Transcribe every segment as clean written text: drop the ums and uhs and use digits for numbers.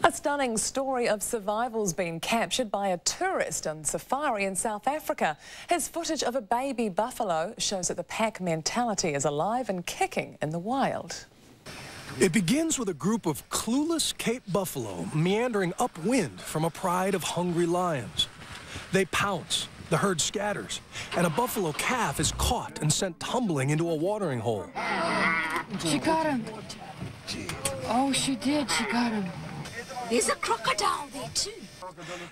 A stunning story of survival's been captured by a tourist on safari in South Africa. His footage of a baby buffalo shows that the pack mentality is alive and kicking in the wild. It begins with a group of clueless Cape buffalo meandering upwind from a pride of hungry lions. They pounce, the herd scatters, and a buffalo calf is caught and sent tumbling into a watering hole. She got him. Oh, she did. She got him. There's a crocodile there too.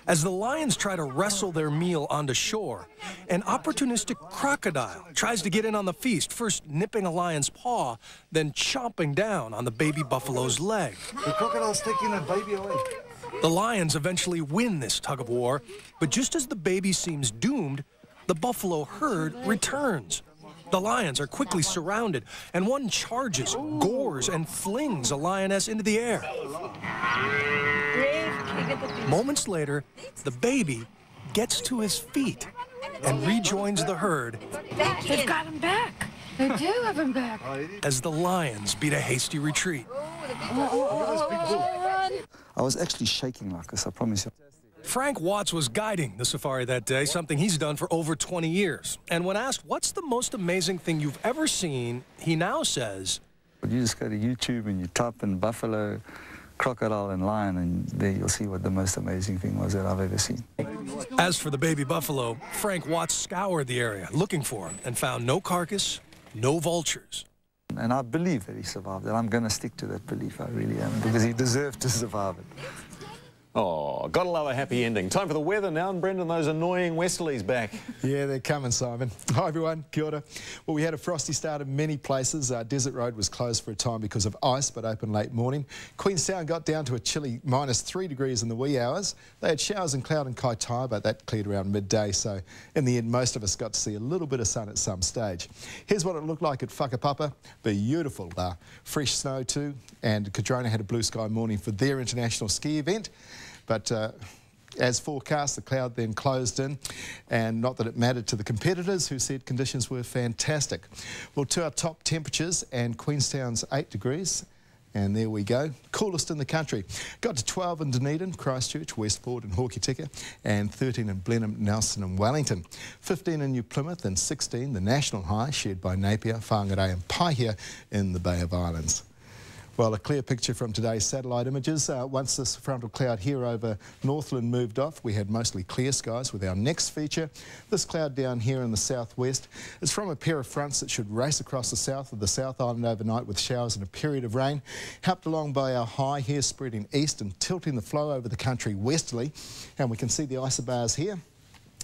As the lions try to wrestle their meal onto shore, an opportunistic crocodile tries to get in on the feast, first nipping a lion's paw, then chomping down on the baby buffalo's leg. The crocodile's taking the baby away. The lions eventually win this tug-of-war, but just as the baby seems doomed, the buffalo herd returns. The lions are quickly surrounded, and one charges, gores, and flings a lioness into the air. Moments later, the baby gets to his feet and rejoins the herd. They've got him back. They do have him back. As the lions beat a hasty retreat. I was actually shaking like this, I promise you. Frank Watts was guiding the safari that day, something he's done for over 20 years. And when asked, what's the most amazing thing you've ever seen, he now says, You just go to YouTube and you type in buffalo, crocodile and lion, and there you'll see what the most amazing thing was that I've ever seen. As for the baby buffalo, Frank Watts scoured the area looking for him and found no carcass, no vultures. And I believe that he survived, and I'm going to stick to that belief, I really am, because he deserved to survive it. Oh, gotta love a happy ending. Time for the weather now, and Brendan, those annoying westerlies back. Yeah, they're coming, Simon. Hi, everyone. Kia ora. Well, we had a frosty start in many places. Desert Road was closed for a time because of ice, but opened late morning. Queenstown got down to a chilly -3 degrees in the wee hours. They had showers and cloud in Kaitaia, but that cleared around midday, so in the end, most of us got to see a little bit of sun at some stage. Here's what it looked like at Whakapapa. Beautiful. Fresh snow too, and Cardrona had a blue sky morning for their international ski event. But as forecast, the cloud then closed in, and not that it mattered to the competitors, who said conditions were fantastic. Well, to our top temperatures, and Queenstown's 8 degrees, and there we go, coolest in the country. Got to 12 in Dunedin, Christchurch, Westport and Hokitika, and 13 in Blenheim, Nelson and Wellington. 15 in New Plymouth, and 16, the national high, shared by Napier, Whangarei and Paihia in the Bay of Islands. Well, a clear picture from today's satellite images. Once this frontal cloud here over Northland moved off, we had mostly clear skies with our next feature. This cloud down here in the southwest is from a pair of fronts that should race across the south of the South Island overnight with showers and a period of rain, helped along by our high here spreading east and tilting the flow over the country westerly. And we can see the isobars here.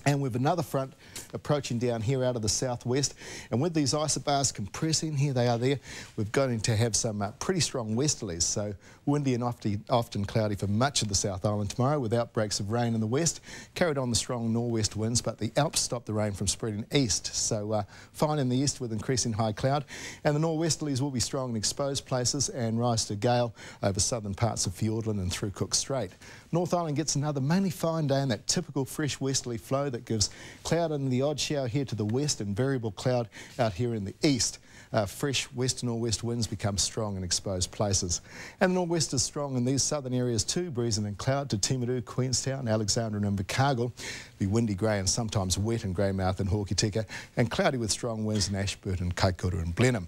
And with another front approaching down here out of the southwest, and with these isobars compressing, here they are there, we're going to have some pretty strong westerlies, so windy and often cloudy for much of the South Island tomorrow, with outbreaks of rain in the west, carried on the strong northwest winds, but the Alps stop the rain from spreading east, so fine in the east with increasing high cloud, and the northwesterlies will be strong in exposed places and rise to gale over southern parts of Fiordland and through Cook Strait. North Island gets another mainly fine day in that typical fresh westerly flow that gives cloud and the odd shower here to the west and variable cloud out here in the east. Fresh west and northwest winds become strong in exposed places. And the northwest is strong in these southern areas too, breezing and cloud to Timaru, Queenstown, Alexandra and Invercargill. Be windy, grey and sometimes wet in Greymouth and Hokitika, and cloudy with strong winds in Ashburton, Kaikoura and Blenheim.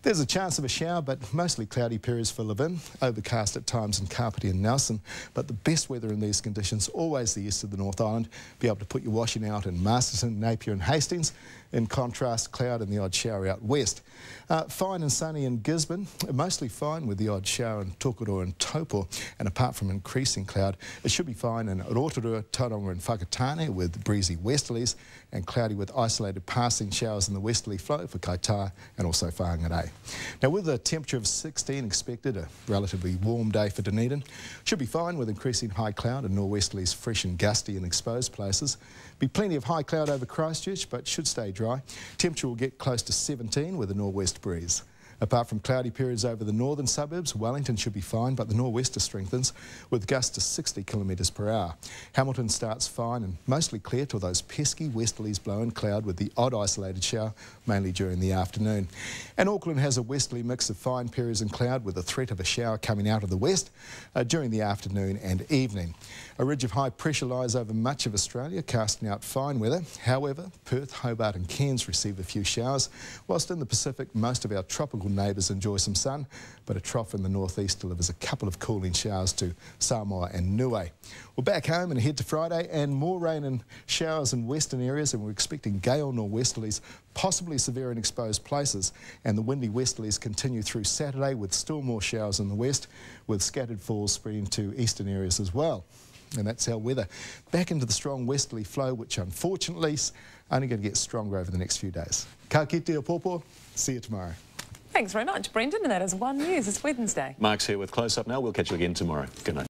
There's a chance of a shower, but mostly cloudy periods for Levin, overcast at times in Kapiti and Nelson, but the best weather in these conditions, always the east of the North Island. Be able to put your washing out in Masterton, Napier and Hastings. In contrast, cloud and the odd shower out west. Fine and sunny in Gisborne, mostly fine with the odd shower in Tokoroa and Taupo, and apart from increasing cloud, it should be fine in Rotorua, Tauranga and Whakatane with breezy westerlies, and cloudy with isolated passing showers in the westerly flow for Kaitaia and also Whangarei. Now, with a temperature of 16 expected, a relatively warm day for Dunedin, should be fine with increasing high cloud and northwesterlies fresh and gusty in exposed places. Be plenty of high cloud over Christchurch, but should stay dry. Temperature will get close to 17 with a northwest breeze. Apart from cloudy periods over the northern suburbs, Wellington should be fine, but the nor'wester strengthens with gusts to 60 kilometres per hour. Hamilton starts fine and mostly clear till those pesky westerlies blow and cloud with the odd isolated shower, mainly during the afternoon. And Auckland has a westerly mix of fine periods and cloud with the threat of a shower coming out of the west during the afternoon and evening. A ridge of high pressure lies over much of Australia, casting out fine weather. However, Perth, Hobart and Cairns receive a few showers, whilst in the Pacific most of our tropical neighbours enjoy some sun, but a trough in the northeast delivers a couple of cooling showers to Samoa and Niue. We're back home and ahead to Friday, and more rain and showers in western areas, and we're expecting gale nor'westerlies, possibly severe in exposed places, and the windy westerlies continue through Saturday with still more showers in the west, with scattered falls spreading to eastern areas as well. And that's our weather. Back into the strong westerly flow, which unfortunately is only going to get stronger over the next few days. Ka kite o popo. See you tomorrow. Thanks very much, Brendan. And that is One News. It's Wednesday. Mark's here with Close Up now. We'll catch you again tomorrow. Good night.